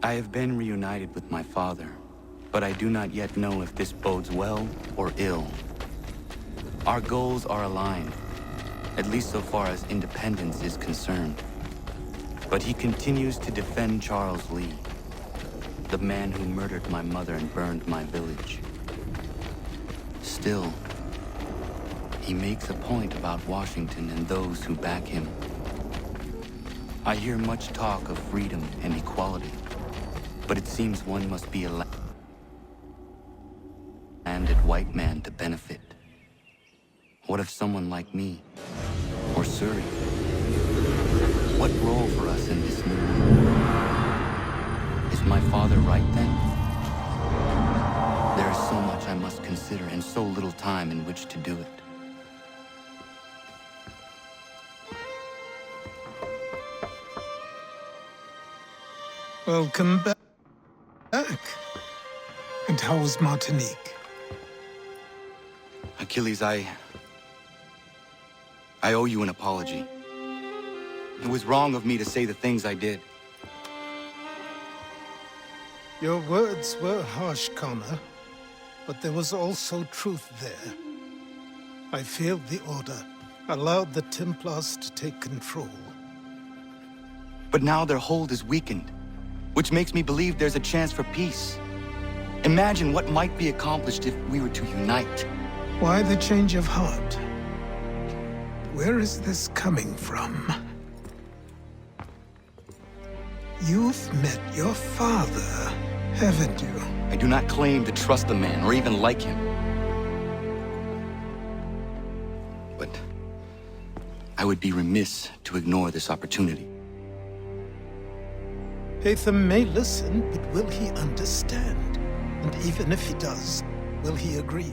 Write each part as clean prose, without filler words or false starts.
I have been reunited with my father, but I do not yet know if this bodes well or ill. Our goals are aligned, at least so far as independence is concerned. But he continues to defend Charles Lee, the man who murdered my mother and burned my village. Still, he makes a point about Washington and those who back him. I hear much talk of freedom and equality, but it seems one must be a landed white man to benefit. What of someone like me, or Surrey? What role for us in this new world? Is my father right then? There is so much I must consider and so little time in which to do it. Welcome back. And how was Martinique? Achilles, I owe you an apology. It was wrong of me to say the things I did. Your words were harsh, Connor, but there was also truth there. I failed the Order, allowed the Templars to take control. But now their hold is weakened, which makes me believe there's a chance for peace. Imagine what might be accomplished if we were to unite. Why the change of heart? Where is this coming from? You've met your father, haven't you? I do not claim to trust the man or even like him. But I would be remiss to ignore this opportunity. Hatham may listen, but will he understand? And even if he does, will he agree?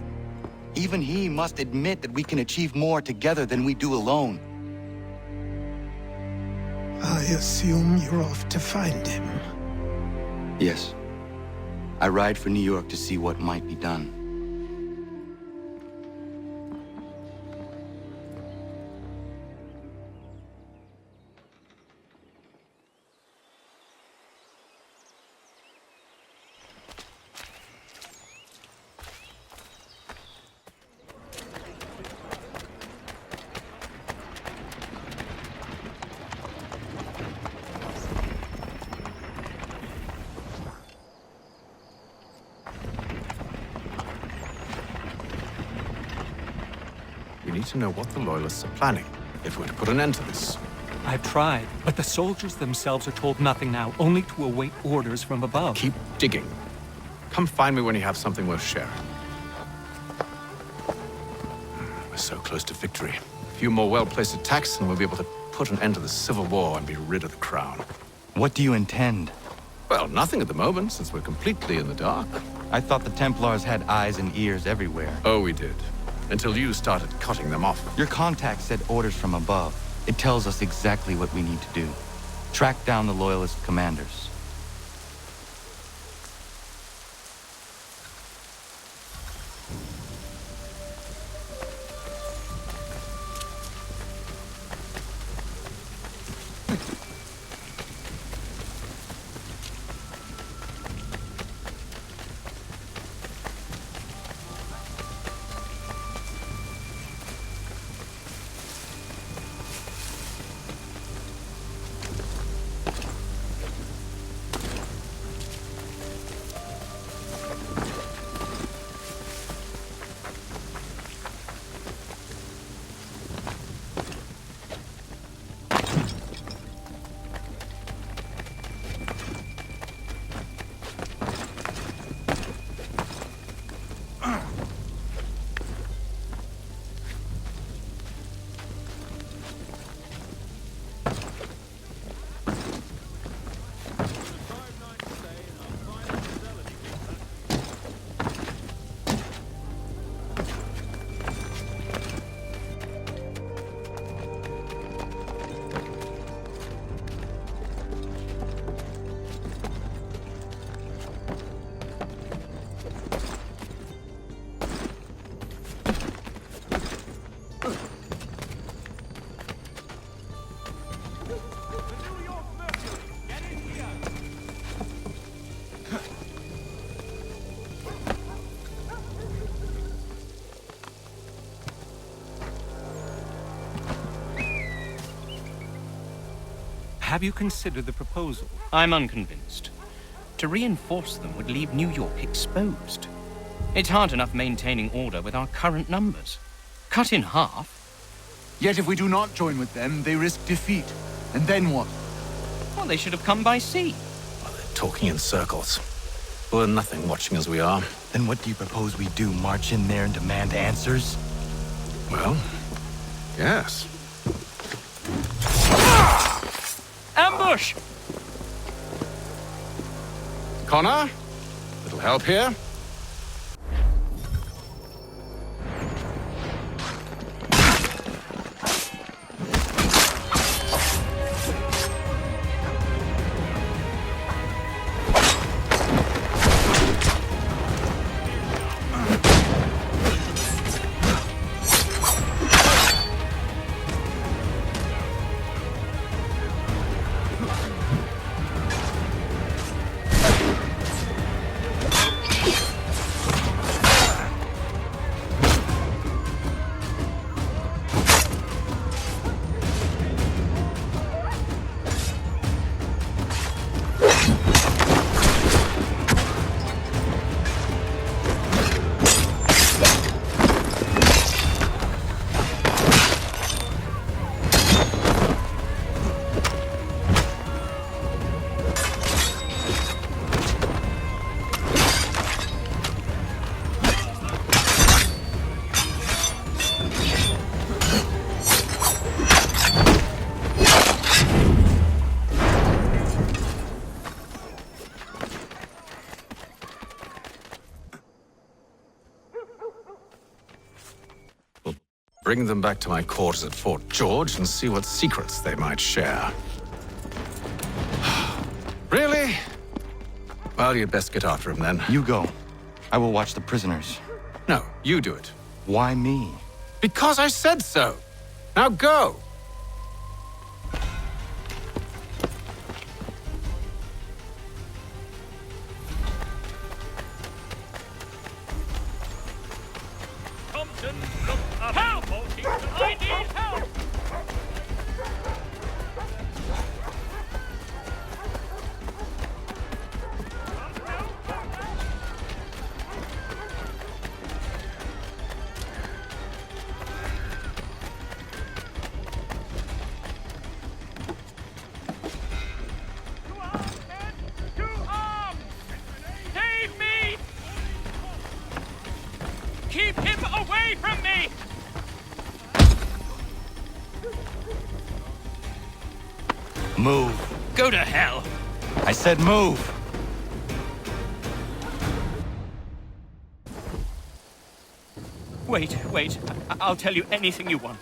Even he must admit that we can achieve more together than we do alone. I assume you're off to find him. Yes. I ride for New York to see what might be done. We need to know what the Loyalists are planning, if we're to put an end to this. I've tried, but the soldiers themselves are told nothing now, only to await orders from above. Keep digging. Come find me when you have something worth sharing. We're so close to victory. A few more well-placed attacks and we'll be able to put an end to the Civil War and be rid of the Crown. What do you intend? Well, nothing at the moment, since we're completely in the dark. I thought the Templars had eyes and ears everywhere. Oh, we did. Until you started cutting them off. Your contact said orders from above. It tells us exactly what we need to do. Track down the Loyalist commanders. Have you considered the proposal? I'm unconvinced. To reinforce them would leave New York exposed. It's hard enough maintaining order with our current numbers. Cut in half. Yet if we do not join with them, they risk defeat. And then what? Well, they should have come by sea. Well, they're talking in circles. We're nothing watching as we are. Then what do you propose we do? March in there and demand answers? Well, yes. Ambush! Connor? Little help here? Bring them back to my quarters at Fort George and see what secrets they might share. Really? Well, you'd best get after him then. You go. I will watch the prisoners. No, you do it. Why me? Because I said so. Now go! Compton, look up. Help! I need help! To arms! Save me! Keep him away from me! Move. Go to hell! I said move. Wait. I'll tell you anything you want.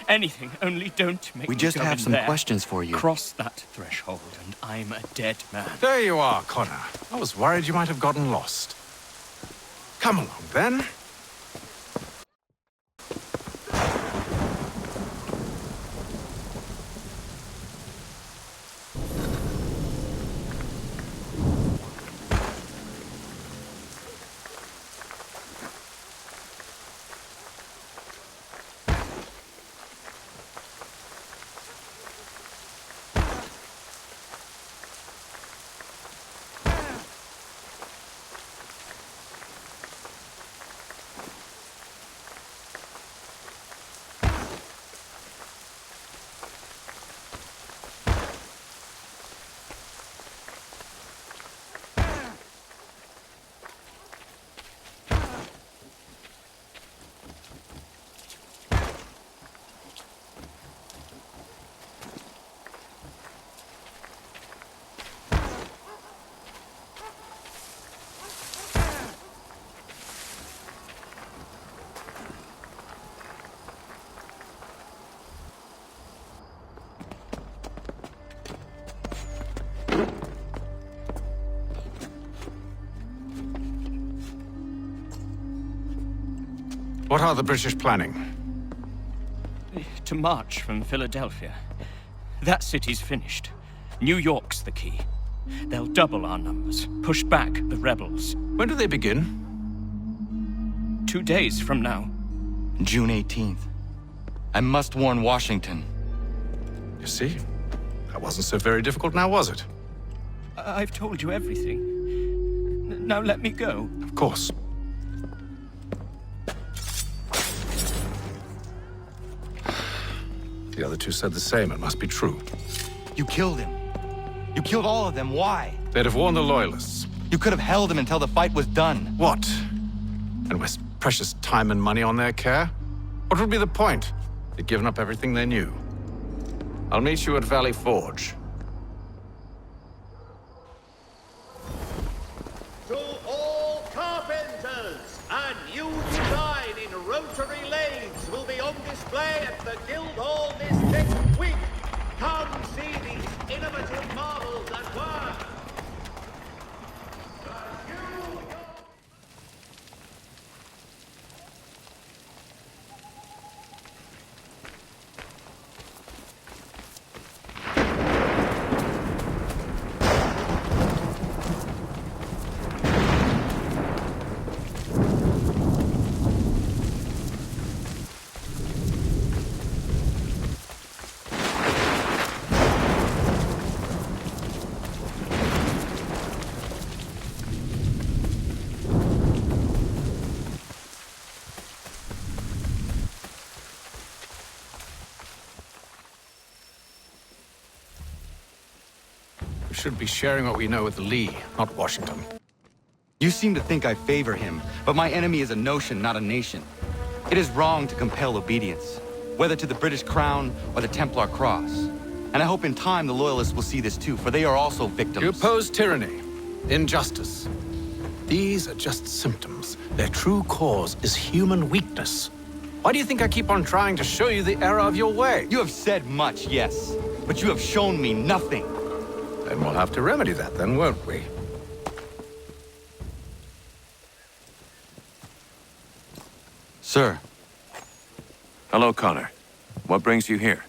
Anything, only don't make We me just go have in some there. questions for you. Cross that threshold, and I'm a dead man. There you are, Connor. I was worried you might have gotten lost. Come along, then. What are the British planning? To march from Philadelphia. That city's finished. New York's the key. They'll double our numbers, push back the rebels. When do they begin? 2 days from now. June 18th. I must warn Washington. You see? That wasn't so very difficult now, was it? I've told you everything. Now let me go. Of course. The other two said the same. It must be true. You killed him. You killed all of them. Why? They'd have warned the Loyalists. You could have held him until the fight was done. What? And waste precious time and money on their care? What would be the point? They'd given up everything they knew. I'll meet you at Valley Forge. To all carpenters, a new design in rotary lathes will be on display at the Guildhall this next week. Come see these innovative marvels at work. We should be sharing what we know with Lee, not Washington. You seem to think I favor him, but my enemy is a notion, not a nation. It is wrong to compel obedience, whether to the British Crown or the Templar Cross. And I hope in time the Loyalists will see this too, for they are also victims. You oppose tyranny, injustice. These are just symptoms. Their true cause is human weakness. Why do you think I keep on trying to show you the error of your way? You have said much, yes, but you have shown me nothing. Then we'll have to remedy that then, won't we? Sir, Hello, Connor. What brings you here?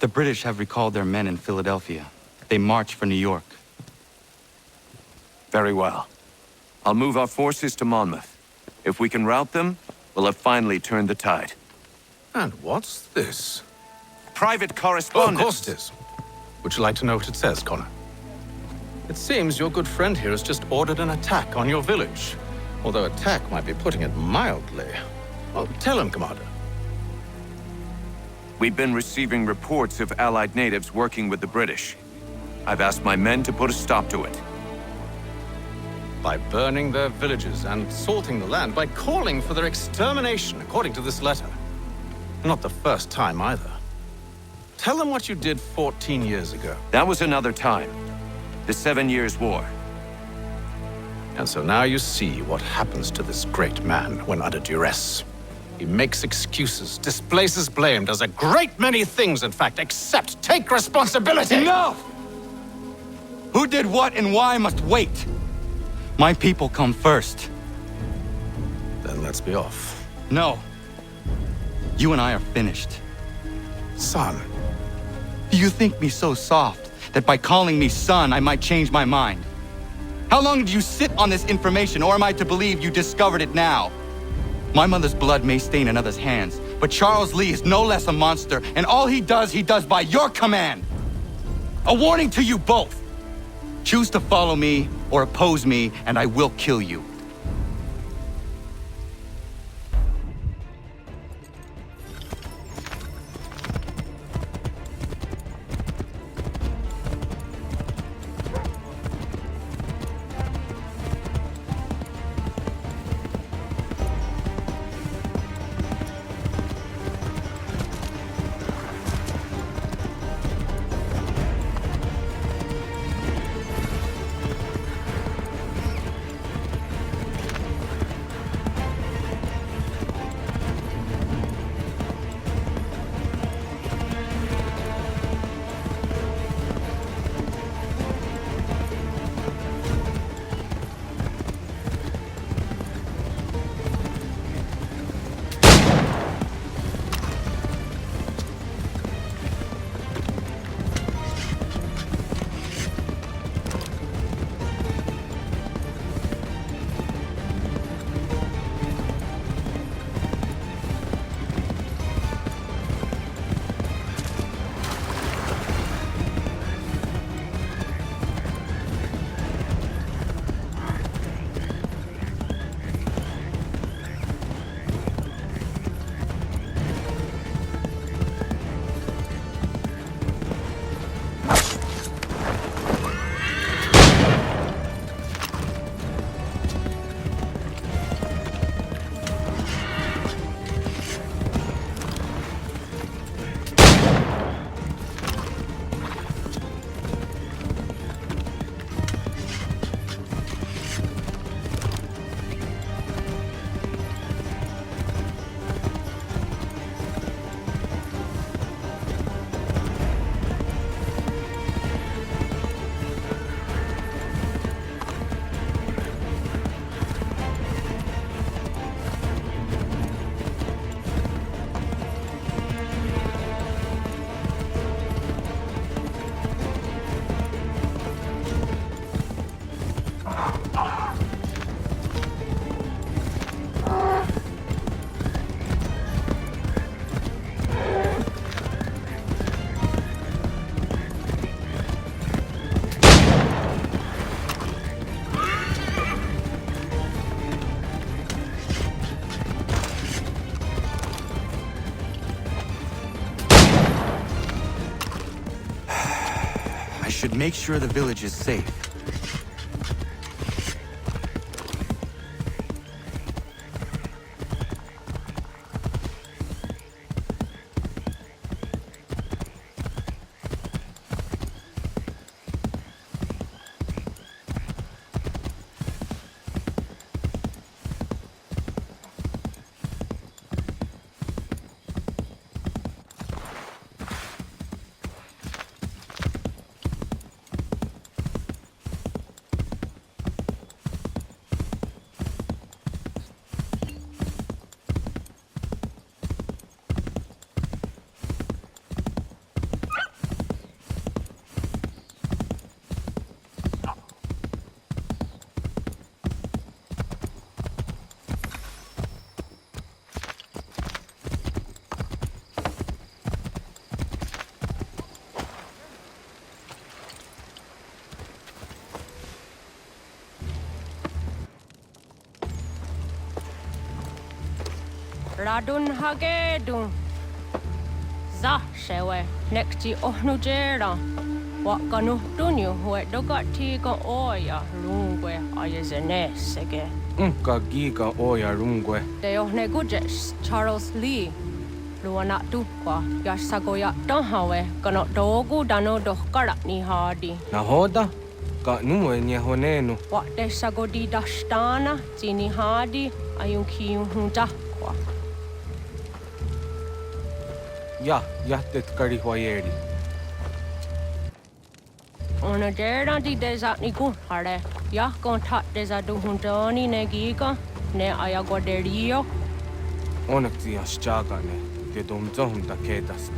the British have recalled their men in Philadelphia. They march for New York. Very well. I'll move our forces to Monmouth. If we can rout them, we'll have finally turned the tide. And what's this? Private Oh, of correspondence! course it is. Would you like to know what it says, Connor? It seems your good friend here has just ordered an attack on your village. Although attack might be putting it mildly. Well, tell him, Commander. We've been receiving reports of Allied natives working with the British. I've asked my men to put a stop to it. By burning their villages and salting the land, by calling for their extermination, according to this letter. Not the first time, either. Tell them what you did 14 years ago. That was another time. The 7 Years' War. And so now you see what happens to this great man when under duress. He makes excuses, displaces blame, does a great many things, in fact, except take responsibility! Enough! Who did what and why must wait. My people come first. Then let's be off. No. You and I are finished. Son. Do you think me so soft that by calling me son, I might change my mind? How long did you sit on this information, or am I to believe you discovered it now? My mother's blood may stain another's hands, but Charles Lee is no less a monster, and all he does by your command. A warning to you both. Choose to follow me or oppose me, and I will kill you. should make sure the village is safe. Radun hagedun. Za shewe nekti ohnujera. Wakanu dunyu hue dogati ga oya rungwe ayezenesege. Unka giga oya rungwe. De ohne gujes Charles Lee. Luana tukwa yasagoya donhawe kano dogu dano dohkara ni hadi. Nahoda? Ka nuwe nye honenu. Wakde sagodi dashtana tini hadi ayunki hunta. Ja tet kari hoyeri. Ona dera di desa ni hare. Ya kontat desa du huntoni ne giga ne ayagoderio. Onak ti aschaga ne. Te domzo humta kedaste.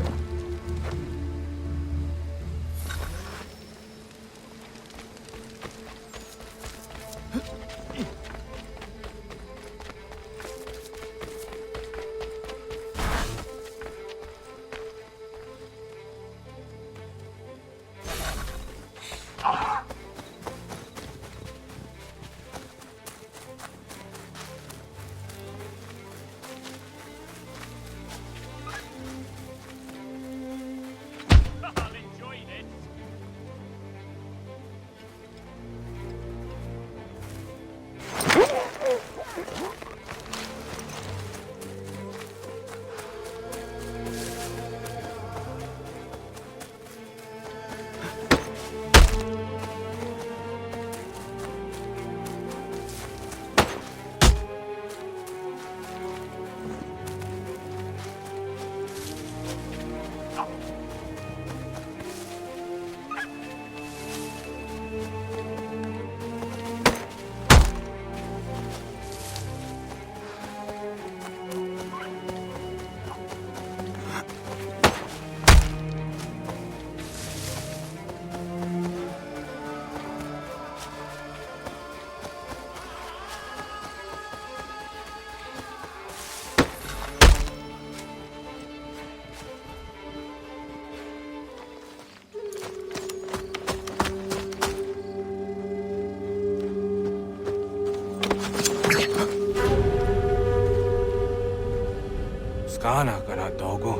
Skana kana dogo.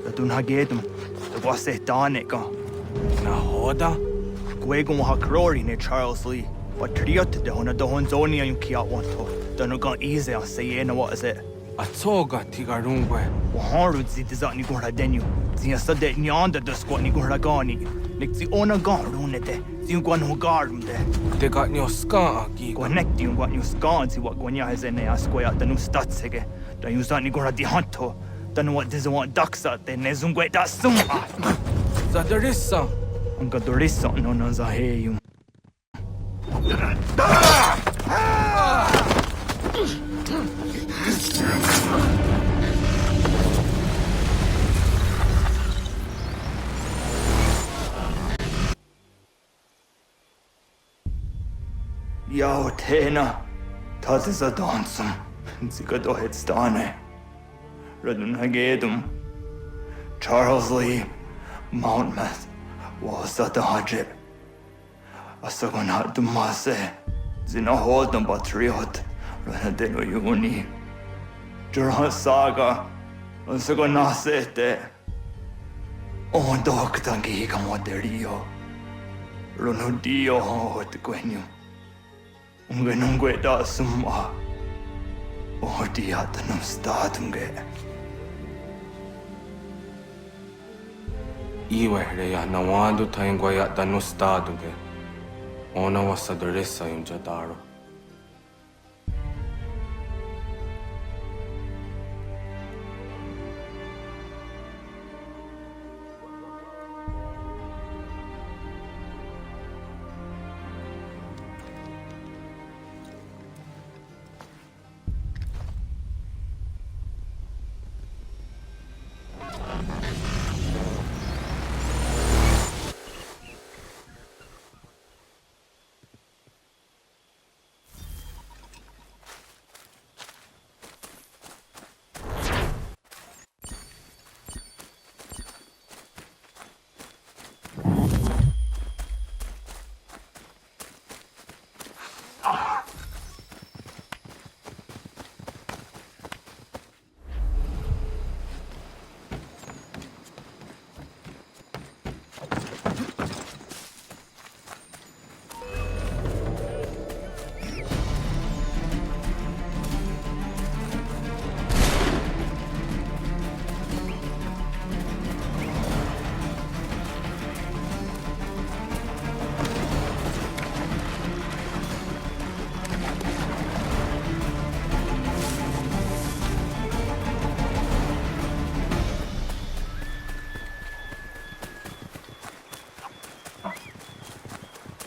Radun hagedum. The wase danika. Nahoda? Gwegum hakrori ne Charles Lee. But triot de hona dohon zoni ayun kiat wanto. Dano gan easy on say na what is it? Atoga tigarungwe. Waharud zi dizat ni gora denu. Zia sade nyanda da squat ni gora gani. Nik zi ona garune de. Zi gwan ho garum de. Te got nyo ska agi. Gwanek di gwan nyo skan zi wat gwanya hezene asquaya da nu statsege. Da yu zat ni gora di hanto. Dano what dizo want daksa de ne zungwe da summa. Zadarissa. Unga dorissa no na zaheyum. Yao tena, das ist a dansum. Zika dohet stane. Radun hagedum. Charles Lee, Monmouth, was at the hajib. Asagonat dumase. Zina holdem batriot. Ranadeno yuni. Jurhan saga. Asagonasete. On doktangi kamoterio. Ronodio hot quenu. Ungenungue da summa. Odiatanum statunge. Iwe reya nawando taingwaya danustaduge. Ona wasadresa imjadaro.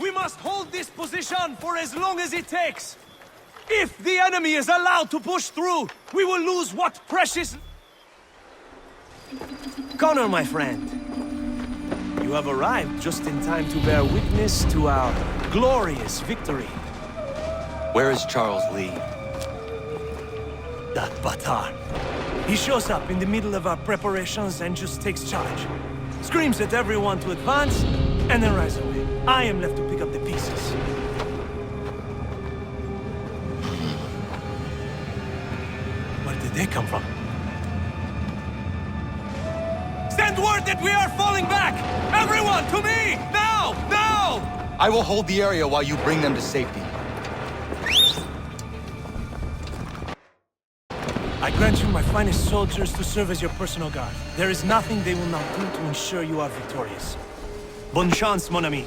We must hold this position for as long as it takes. If the enemy is allowed to push through, we will lose what precious... Connor, my friend. You have arrived just in time to bear witness to our glorious victory. Where is Charles Lee? That batard. He shows up in the middle of our preparations and just takes charge. Screams at everyone to advance, and then rides away. I am left to pick up the pieces. Where did they come from? Send word that we are falling back! Everyone, to me! Now! Now! I will hold the area while you bring them to safety. I grant you my finest soldiers to serve as your personal guard. There is nothing they will not do to ensure you are victorious. Bonne chance, mon ami.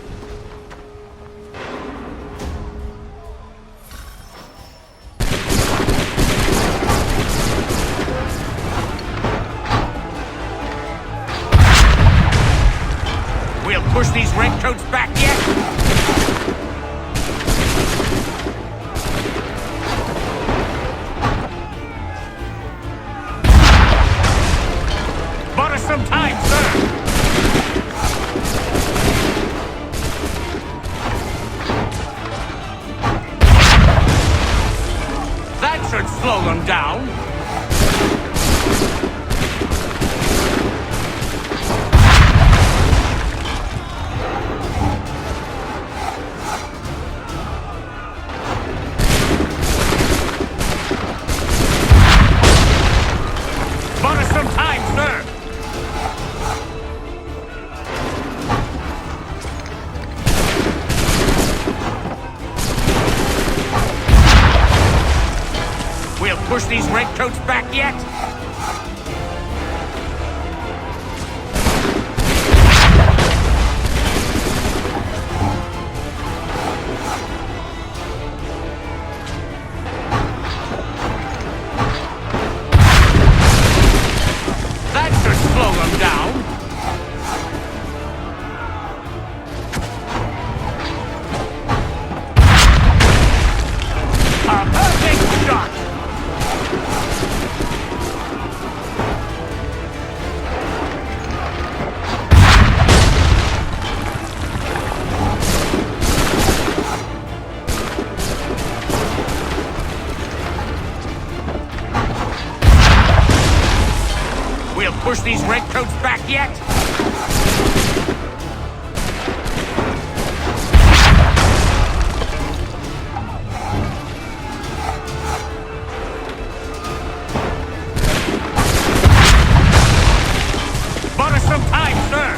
We'll push these redcoats back yet? Bought us some time, sir! That should slow them down. Bought us some time, sir! We'll push these redcoats back yet? That should slow them down. A perfect shot! We'll push these redcoats back yet? Bought us some time, sir!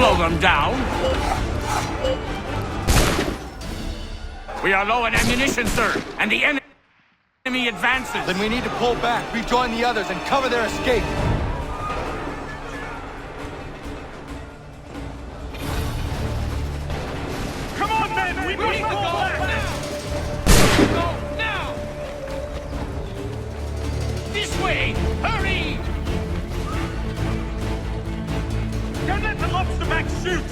slow them down. We are low on ammunition, sir, and the enemy advances. Then we need to pull back, rejoin the others, and cover their escape. Come on, men! We must go back! Go now! This way! Hurry! Don't let the lobster back shoot!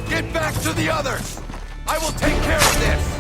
Get back to the others! I will take care of this!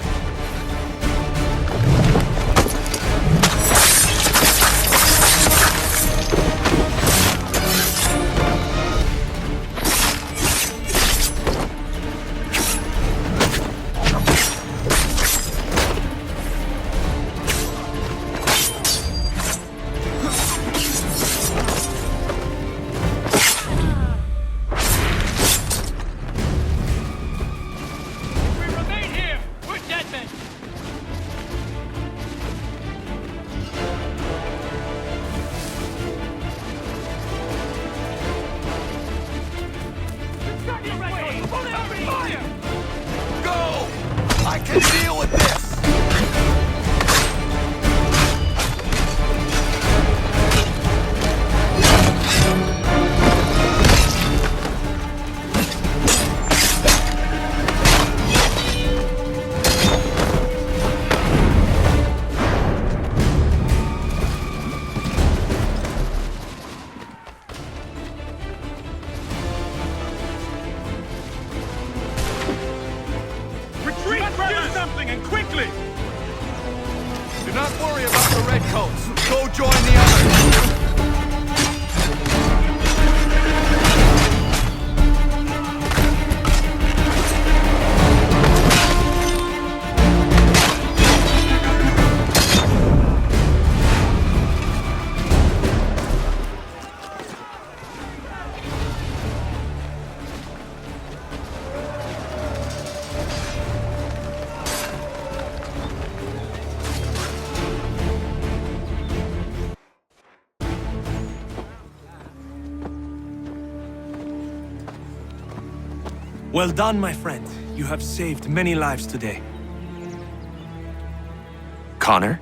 Well done, my friend. You have saved many lives today. Connor?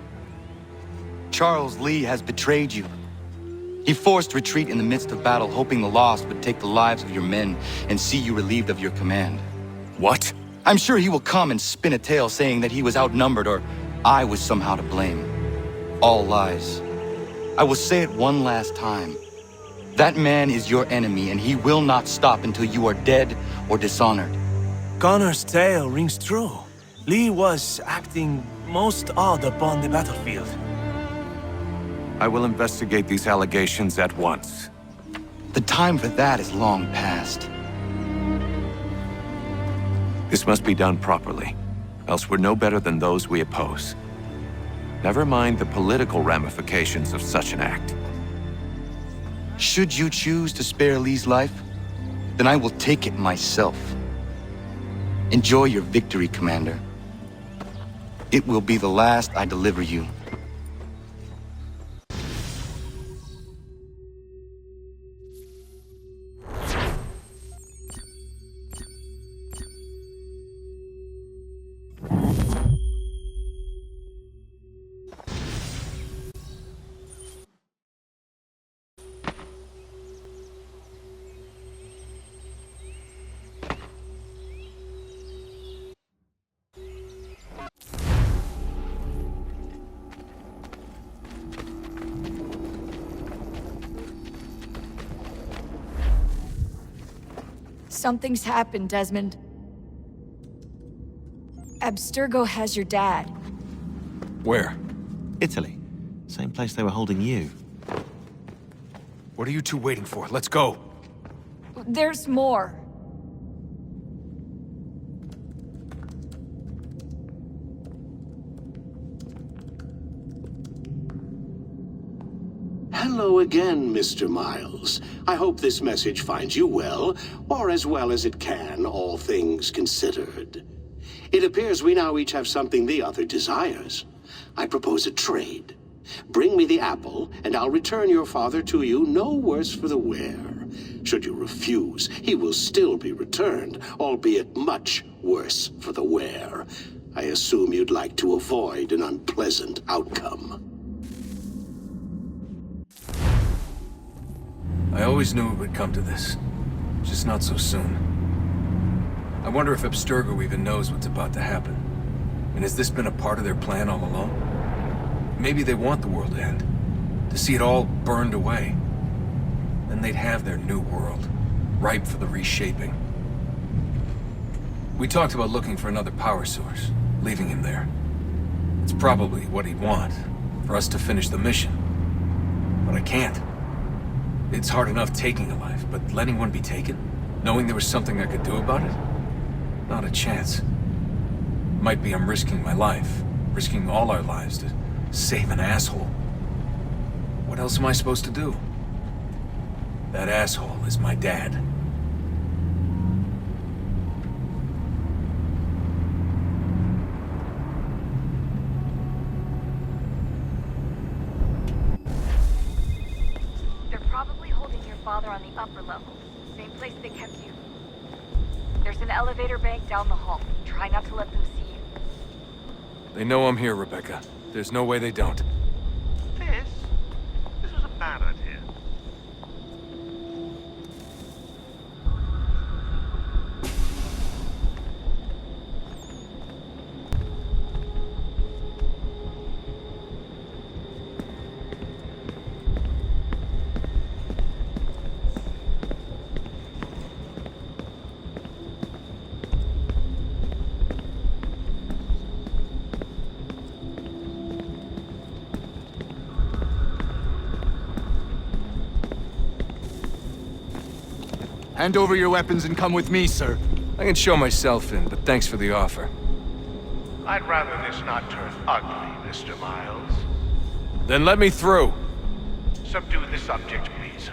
Charles Lee has betrayed you. He forced retreat in the midst of battle, hoping the loss would take the lives of your men and see you relieved of your command. What? I'm sure he will come and spin a tale saying that he was outnumbered or I was somehow to blame. All lies. I will say it one last time. That man is your enemy, and he will not stop until you are dead or dishonored. Connor's tale rings true. Lee was acting most odd upon the battlefield. I will investigate these allegations at once. The time for that is long past. This must be done properly, else we're no better than those we oppose. Never mind the political ramifications of such an act. Should you choose to spare Lee's life, then I will take it myself. Enjoy your victory, Commander. It will be the last I deliver you. Something's happened, Desmond. Abstergo has your dad. Where? Italy. Same place they were holding you. What are you two waiting for? Let's go. There's more. Hello again, Mr. Miles. I hope this message finds you well, or as well as it can, all things considered. It appears we now each have something the other desires. I propose a trade. Bring me the apple, and I'll return your father to you no worse for the wear. Should you refuse, he will still be returned, albeit much worse for the wear. I assume you'd like to avoid an unpleasant outcome. I always knew it would come to this. Just not so soon. I wonder if Abstergo even knows what's about to happen. And has this been a part of their plan all along? Maybe they want the world to end. To see it all burned away. Then they'd have their new world, ripe for the reshaping. We talked about looking for another power source, leaving him there. It's probably what he'd want, for us to finish the mission. But I can't. It's hard enough taking a life, but letting one be taken? Knowing there was something I could do about it? Not a chance. Might be I'm risking my life, risking all our lives to save an asshole. What else am I supposed to do? That asshole is my dad. They're probably holding your father on the upper level. Same place they kept you. There's an elevator bank down the hall. Try not to let them see you. They know I'm here, Rebecca. There's no way they don't. This was a bad idea. Hand over your weapons and come with me, sir. I can show myself in, but thanks for the offer. I'd rather this not turn ugly, Mr. Miles. Then let me through. Subdue the subject, please.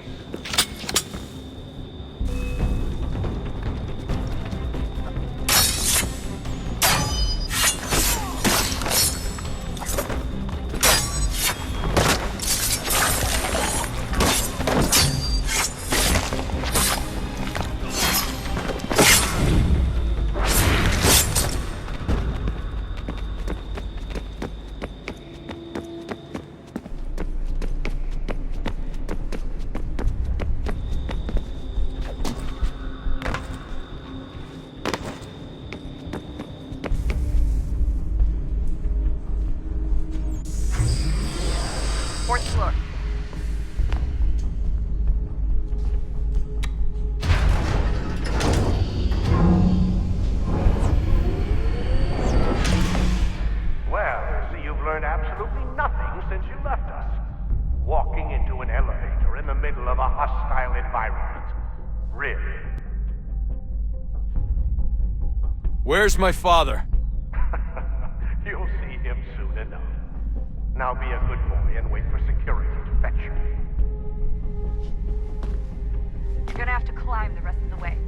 Fourth floor. Well, I see you've learned absolutely nothing since you left us. Walking into an elevator in the middle of a hostile environment. Really? Where's my father? You'll see him soon enough. Now be a good boy and wait for security to fetch you. You're gonna have to climb the rest of the way.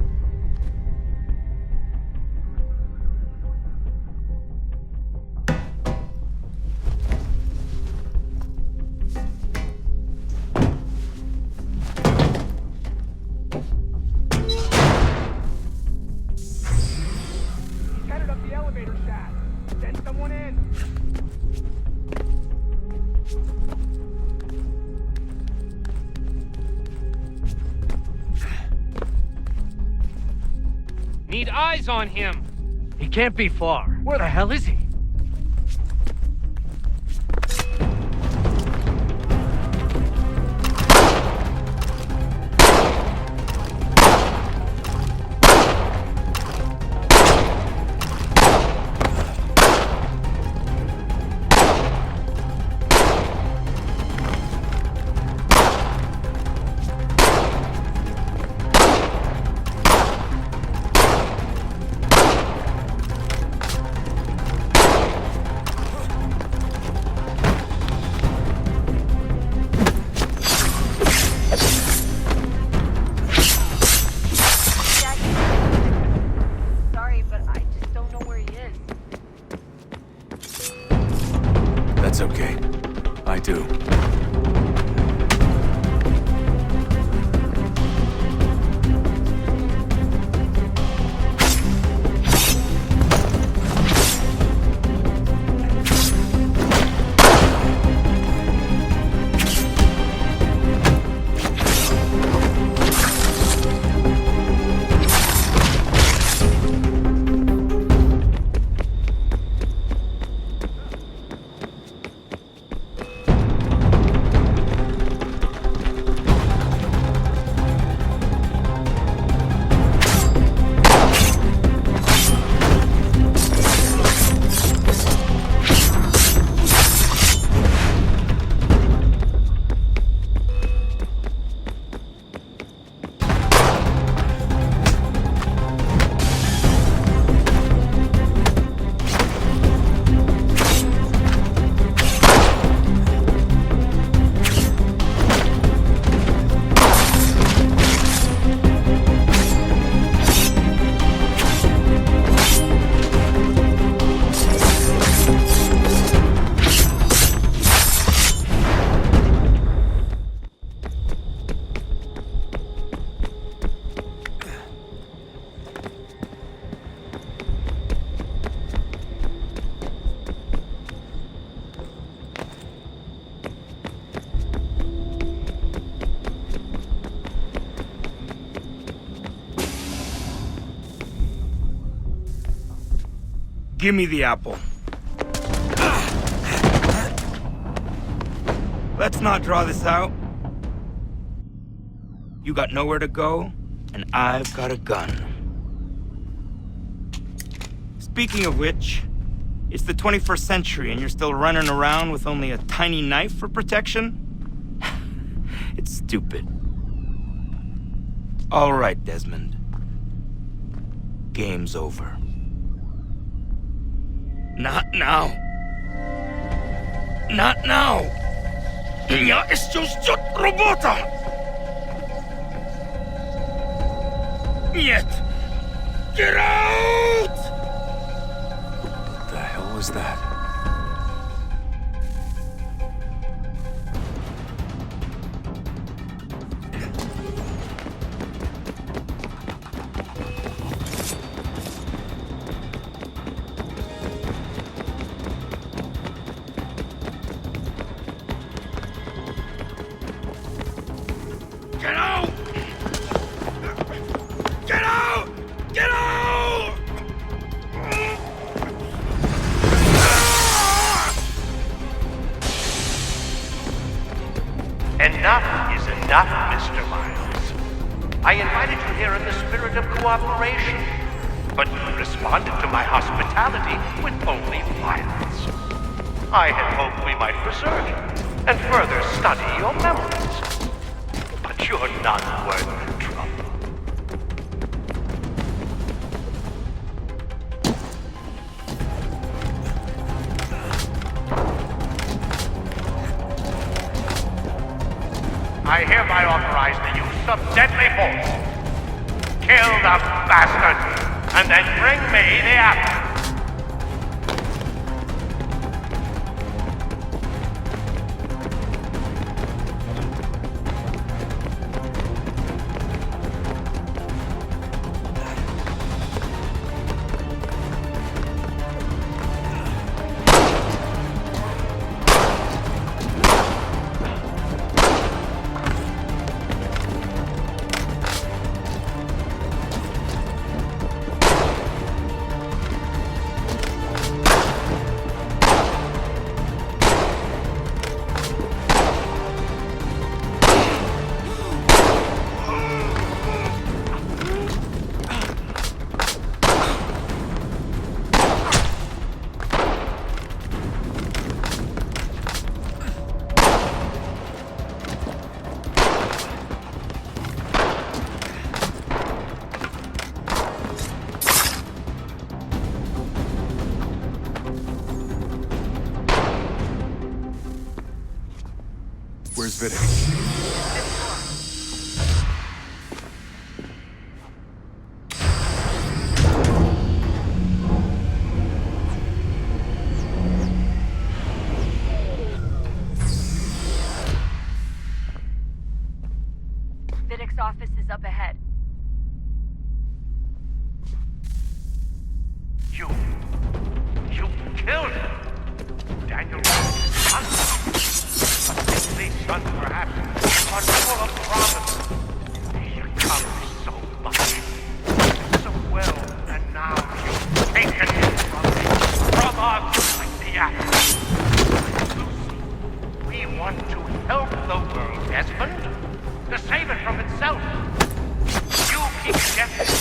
Headed up the elevator shaft. Send someone in. Need eyes on him. He can't be far. Where the hell is he? Give me the apple. Let's not draw this out. You got nowhere to go, and I've got a gun. Speaking of which, it's the 21st century and you're still running around with only a tiny knife for protection? It's stupid. All right, Desmond. Game's over. Not now. Not now. Я еще ждет работа. Нет. Get out! What the hell was that? Get out! Get out! Get out! Enough is enough, Mr. Miles. I invited you here in the spirit of cooperation, but you responded to my hospitality with only violence. I had hoped we might preserve you and further study your memories. But you're not worth the trouble. I hereby authorize the use of deadly force. Kill the bastard, and then bring me the apple. Where's Vidic? Vidic's office is up ahead. You killed Daniel. These sons, perhaps, are full of promise. He accomplished so much, so well, and now you've taken it from us like the axe. Lucy, we want to help the world, Desmond, to save it from itself. You keep guessing.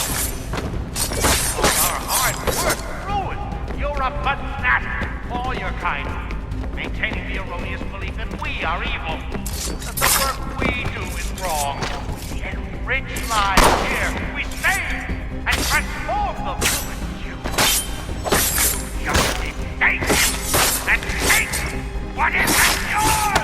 All our hard work ruined. You're a fanatic, all your kind. Maintaining the erroneous belief that we are evil, that the work we do is wrong. We enrich lives here, we save and transform them. But you just take and take what isn't yours!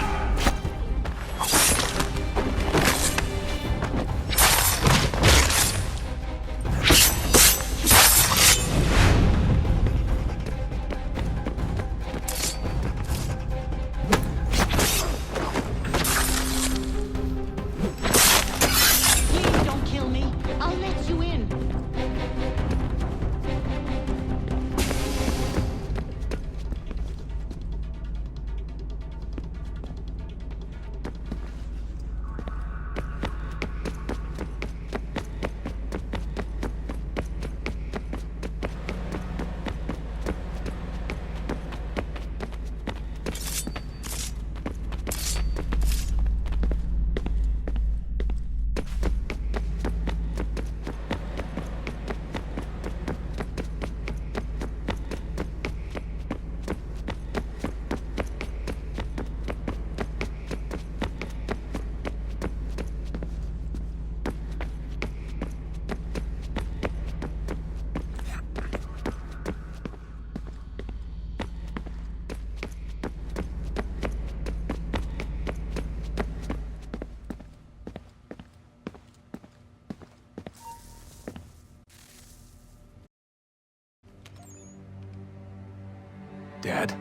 Dad.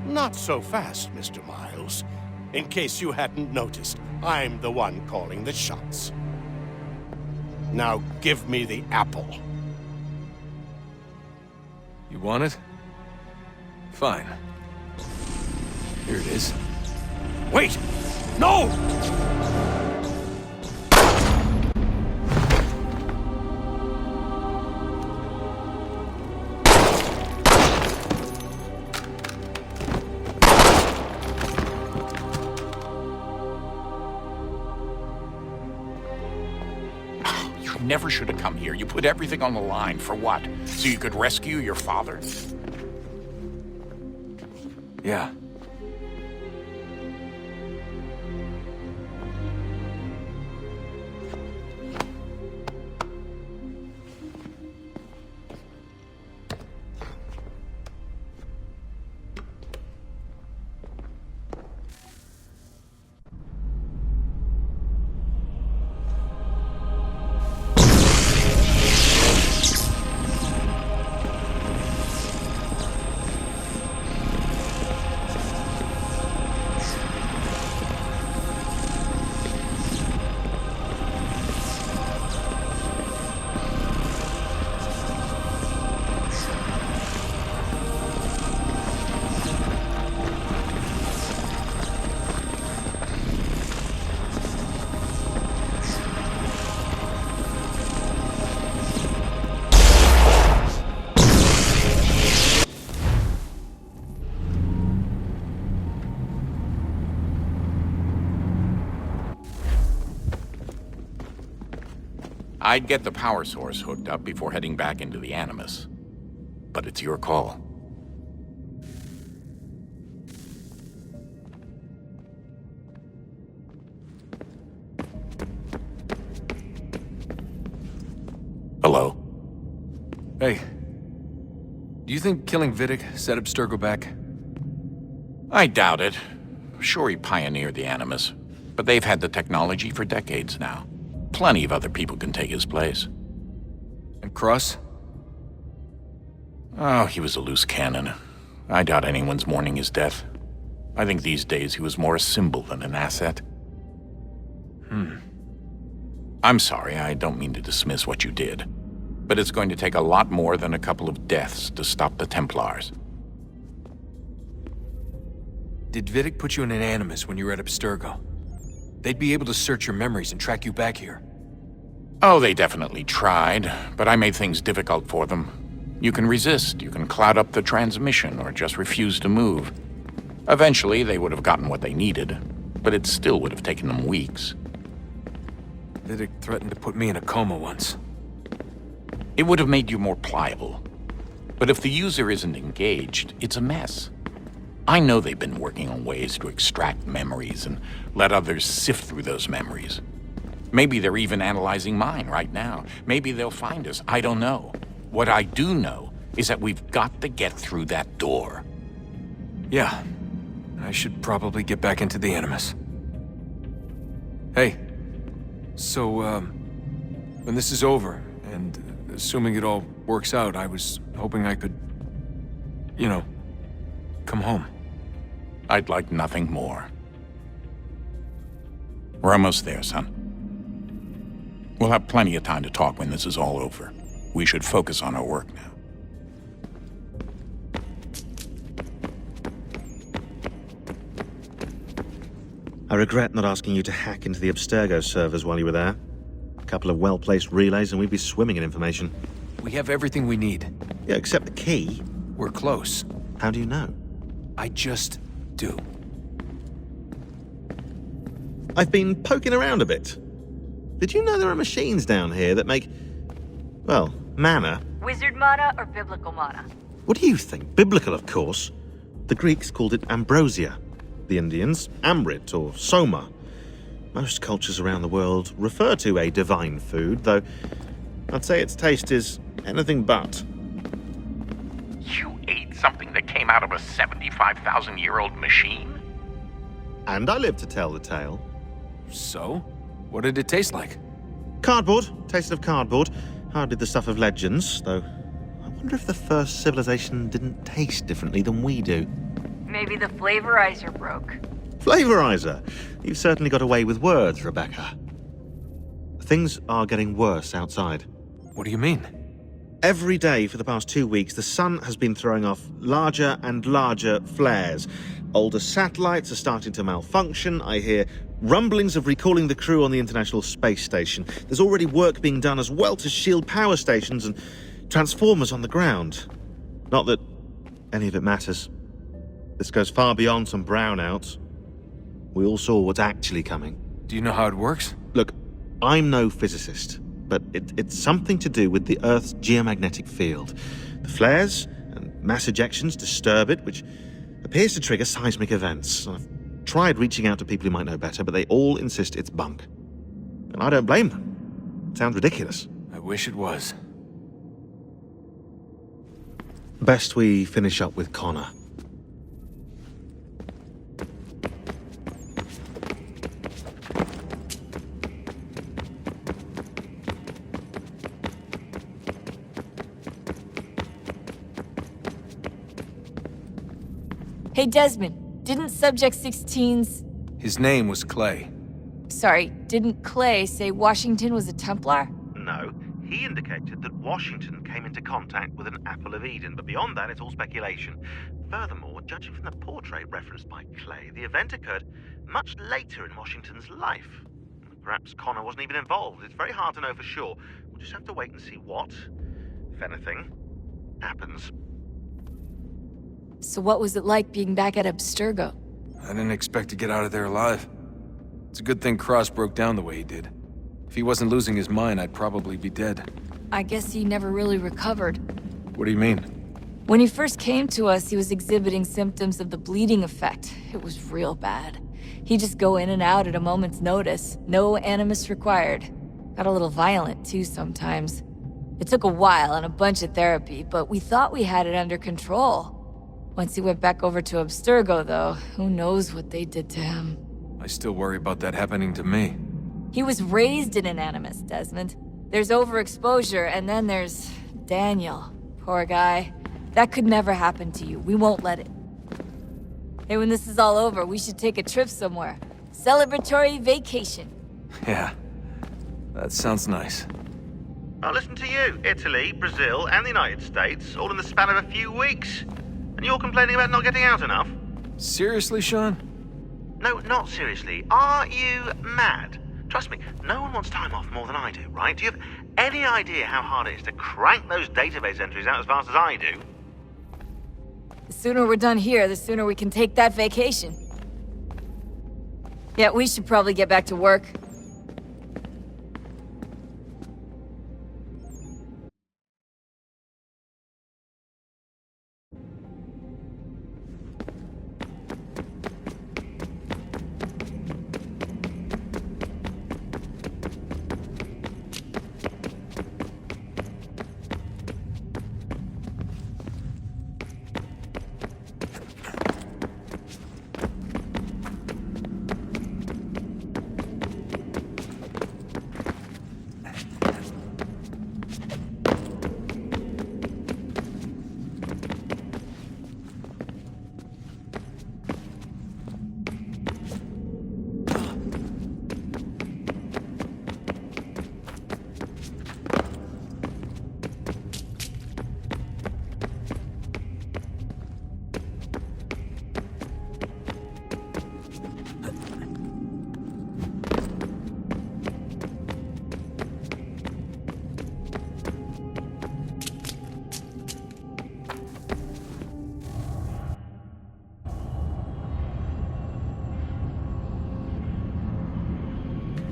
Not so fast, Mr. Miles. In case you hadn't noticed, I'm the one calling the shots. Now give me the apple. You want it? Fine. Here it is. Wait! No! You never should have come here. You put everything on the line. For what? So you could rescue your father? Yeah. I'd get the power source hooked up before heading back into the Animus. But it's your call. Hello? Hey. Do you think killing Vidic set Abstergo back? I doubt it. Sure, he pioneered the Animus, but they've had the technology for decades now. Plenty of other people can take his place. And Cross? Oh, he was a loose cannon. I doubt anyone's mourning his death. I think these days he was more a symbol than an asset. I'm sorry, I don't mean to dismiss what you did. But it's going to take a lot more than a couple of deaths to stop the Templars. Did Vidic put you in an Animus when you were at Abstergo? They'd be able to search your memories and track you back here. Oh, they definitely tried, but I made things difficult for them. You can resist, you can cloud up the transmission, or just refuse to move. Eventually, they would have gotten what they needed, but it still would have taken them weeks. Vidic threatened to put me in a coma once. It would have made you more pliable. But if the user isn't engaged, it's a mess. I know they've been working on ways to extract memories and let others sift through those memories. Maybe they're even analyzing mine right now. Maybe they'll find us. I don't know. What I do know is that we've got to get through that door. Yeah. I should probably get back into the Animus. Hey. So, when this is over, and assuming it all works out, I was hoping I could, you know, come home. I'd like nothing more. We're almost there, son. We'll have plenty of time to talk when this is all over. We should focus on our work now. I regret not asking you to hack into the Abstergo servers while you were there. A couple of well-placed relays and we'd be swimming in information. We have everything we need. Yeah, except the key. We're close. How do you know? I just do. I've been poking around a bit. Did you know there are machines down here that make, well, mana? Wizard mana or biblical mana? What do you think? Biblical, of course. The Greeks called it ambrosia. The Indians, amrit or soma. Most cultures around the world refer to a divine food, though I'd say its taste is anything but. You ate something that came out of a 75,000-year-old machine? And I live to tell the tale. So? What did it taste like? Cardboard. Tasted of cardboard. Hardly the stuff of legends, though I wonder if the first civilization didn't taste differently than we do. Maybe the flavorizer broke. Flavorizer! You've certainly got away with words, Rebecca. Things are getting worse outside. What do you mean? Every day for the past 2 weeks, the sun has been throwing off larger and larger flares. Older satellites are starting to malfunction. I hear rumblings of recalling the crew on the International Space Station. There's already work being done as well to shield power stations and transformers on the ground. Not that any of it matters. This goes far beyond some brownouts. We all saw what's actually coming. Do you know how it works? Look, I'm no physicist, but it's something to do with the Earth's geomagnetic field. The flares and mass ejections disturb it, which appears to trigger seismic events. I've tried reaching out to people who might know better, but they all insist it's bunk. And I don't blame them. It sounds ridiculous. I wish it was. Best we finish up with Connor. Hey, Desmond, didn't Subject 16's... His name was Clay. Sorry, didn't Clay say Washington was a Templar? No, he indicated that Washington came into contact with an Apple of Eden, but beyond that, it's all speculation. Furthermore, judging from the portrait referenced by Clay, the event occurred much later in Washington's life. Perhaps Connor wasn't even involved. It's very hard to know for sure. We'll just have to wait and see what, if anything, happens. So what was it like being back at Abstergo? I didn't expect to get out of there alive. It's a good thing Cross broke down the way he did. If he wasn't losing his mind, I'd probably be dead. I guess he never really recovered. What do you mean? When he first came to us, he was exhibiting symptoms of the bleeding effect. It was real bad. He'd just go in and out at a moment's notice. No animus required. Got a little violent, too, sometimes. It took a while and a bunch of therapy, but we thought we had it under control. Once he went back over to Abstergo, though, who knows what they did to him. I still worry about that happening to me. He was raised in an animus, Desmond. There's overexposure, and then there's Daniel. Poor guy. That could never happen to you. We won't let it. Hey, when this is all over, we should take a trip somewhere. Celebratory vacation. Yeah, that sounds nice. Now listen to you. Italy, Brazil, and the United States, all in the span of a few weeks. And you're complaining about not getting out enough? Seriously, Sean? No, not seriously. Are you mad? Trust me, no one wants time off more than I do, right? Do you have any idea how hard it is to crank those database entries out as fast as I do? The sooner we're done here, the sooner we can take that vacation. Yeah, we should probably get back to work.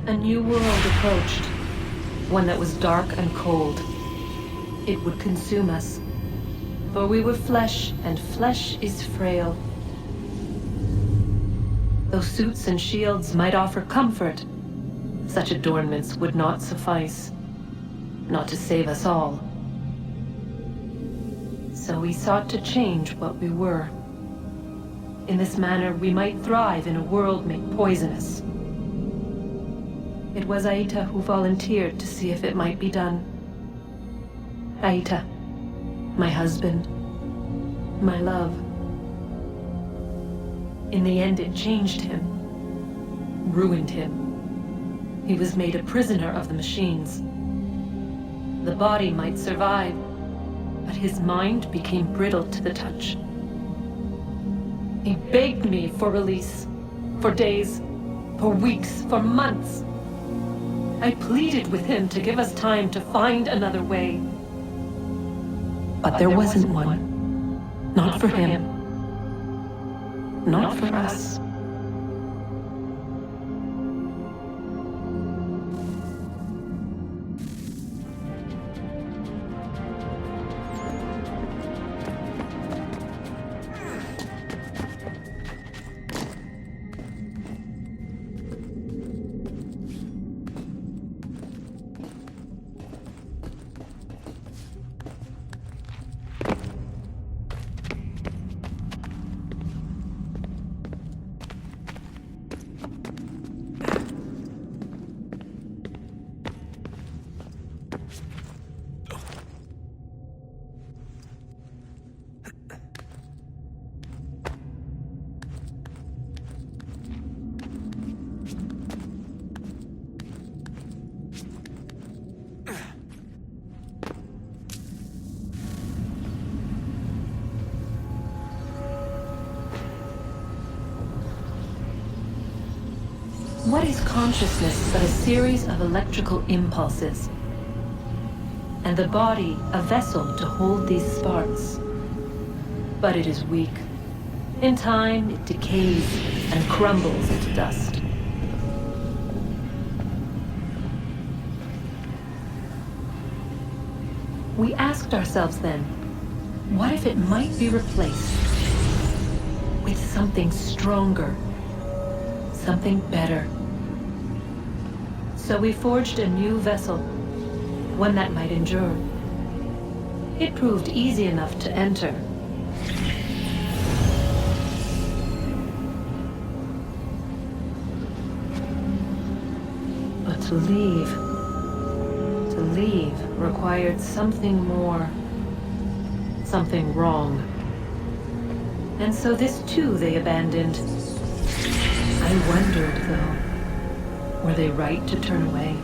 A new world approached, one that was dark and cold. It would consume us, for we were flesh, and flesh is frail. Though suits and shields might offer comfort, such adornments would not suffice, not to save us all. So we sought to change what we were. In this manner, we might thrive in a world made poisonous. It was Aita who volunteered to see if it might be done. Aita, my husband, my love. In the end, it changed him, ruined him. He was made a prisoner of the machines. The body might survive, but his mind became brittle to the touch. He begged me for release, for days, for weeks, for months. I pleaded with him to give us time to find another way. But there wasn't one. Not for him. Not for us. What is consciousness but a series of electrical impulses? And the body a vessel to hold these sparks. But it is weak. In time, it decays and crumbles into dust. We asked ourselves then, what if it might be replaced with something stronger, something better? So we forged a new vessel, one that might endure. It proved easy enough to enter. But to leave required something more, something wrong. And so this too they abandoned. I wondered, though, were they right to turn away?